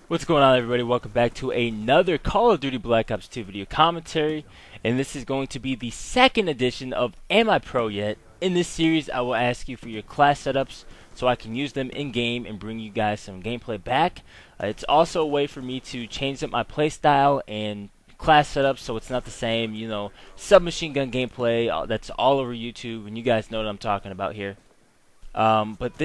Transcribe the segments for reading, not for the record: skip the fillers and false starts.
What's going on, everybody? Welcome back to another Call of Duty Black Ops 2 video commentary, and this is going to be the second edition of Am I Pro Yet? In this series, I will ask you for your class setups so I can use them in-game and bring you guys some gameplay back. It's also a way for me to change up my playstyle and class setups so it's not the same, submachine gun gameplay that's all over YouTube, and you guys know what I'm talking about here. But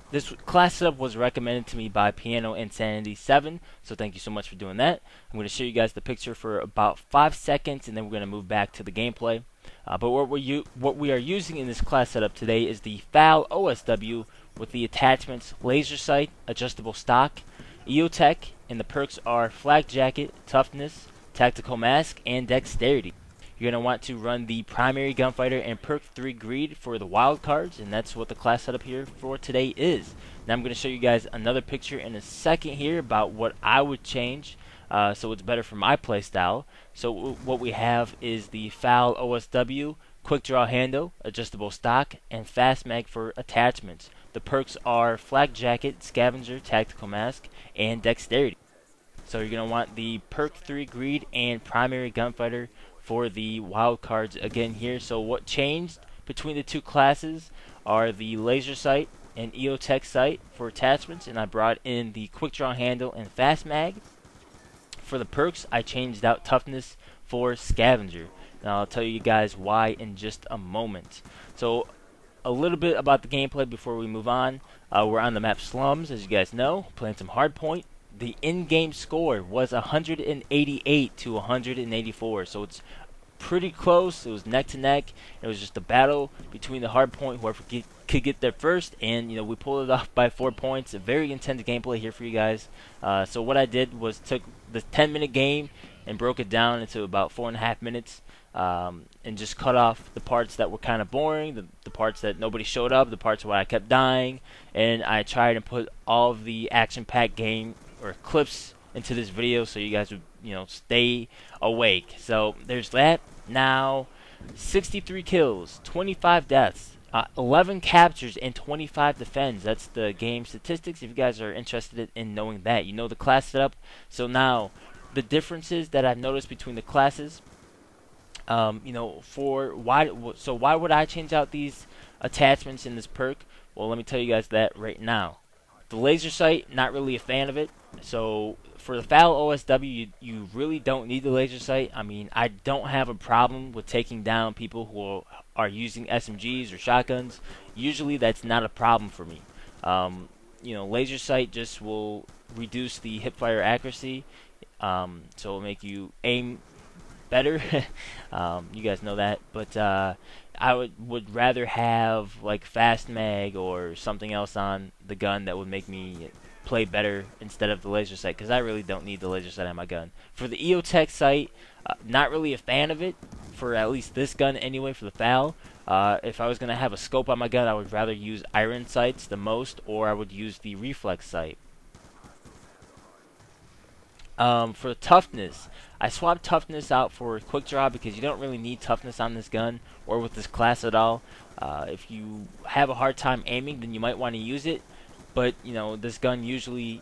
this class setup was recommended to me by Piano Insanity 7, so thank you so much for doing that. I'm going to show you guys the picture for about 5 seconds, and then we're going to move back to the gameplay. But what we are using in this class setup today is the FAL OSW with the attachments Laser Sight, Adjustable Stock, EOTech, and the perks are Flak Jacket, Toughness, Tactical Mask, and Dexterity. You're going to want to run the Primary Gunfighter and Perk 3 Greed for the wild cards, and that's what the class setup here for today is. Now I'm going to show you guys another picture in a second here about what I would change so it's better for my playstyle. So what we have is the FAL OSW, Quick Draw Handle, Adjustable Stock, and Fast Mag for attachments. The perks are Flak Jacket, Scavenger, Tactical Mask, and Dexterity. So you're going to want the Perk 3 Greed and Primary Gunfighter for the wild cards again here. So what changed between the two classes are the Laser Sight and EOTech Sight for attachments, and I brought in the Quick Draw Handle and Fast Mag. For the perks, I changed out Toughness for Scavenger. Now I'll tell you guys why in just a moment. So a little bit about the gameplay before we move on. We're on the map Slums, as you guys know, playing some Hardpoint. The in-game score was 188 to 184, so it's pretty close. It was neck to neck. It was just a battle between the Hardpoint, whoever could get there first, and we pulled it off by 4 points. A very intense gameplay here for you guys. So what I did was took the 10-minute game and broke it down into about 4.5 minutes, and just cut off the parts that were kind of boring, the parts that nobody showed up, the parts where I kept dying, and I tried and put all of the action-packed game or clips into this video so you guys would stay awake. So there's that. Now 63 kills, 25 deaths, 11 captures, and 25 defends. That's the game statistics if you guys are interested in knowing that. You know the class setup. So now the differences that I've noticed between the classes, why would I change out these attachments in this perk? Well, let me tell you guys that right now. The Laser Sight, not really a fan of it. So for the FAL OSW, you really don't need the Laser Sight. I mean, I don't have a problem with taking down people who are using SMGs or shotguns. Usually that's not a problem for me. Laser Sight just will reduce the hipfire accuracy, so it'll make you aim better. You guys know that, but I would rather have like Fast Mag or something else on the gun that would make me play better instead of the Laser Sight, because I really don't need the Laser Sight on my gun. For the EOTech Sight, not really a fan of it for at least this gun anyway. For the FAL, if I was gonna have a scope on my gun, I would rather use Iron Sights the most, or I would use the Reflex Sight. For Toughness, I swapped Toughness out for Quick Draw because you don't really need Toughness on this gun or with this class at all. If you have a hard time aiming, then you might want to use it, but this gun usually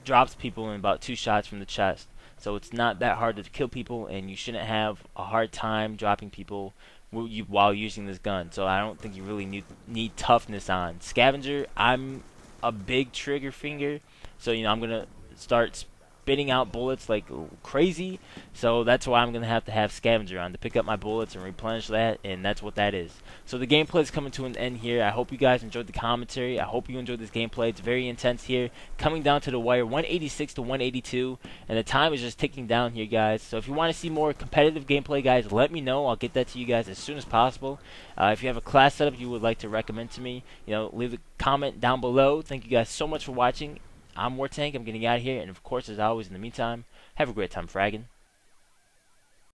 drops people in about 2 shots from the chest, so it's not that hard to kill people, and you shouldn't have a hard time dropping people while using this gun. So I don't think you really need Toughness on. Scavenger, I'm a big trigger finger, so I'm gonna start spitting out bullets like crazy, so that's why I'm gonna have to have Scavenger on to pick up my bullets and replenish that, and that's what that is. So the gameplay is coming to an end here. I hope you guys enjoyed the commentary. I hope you enjoyed this gameplay. It's very intense here, coming down to the wire, 186 to 182, and the time is just ticking down here, guys. So if you want to see more competitive gameplay, guys, let me know. I'll get that to you guys as soon as possible. If you have a class setup you would like to recommend to me, leave a comment down below. Thank you guys so much for watching. I'm Wartank. I'm getting out of here, and of course, as always, in the meantime, have a great time fragging.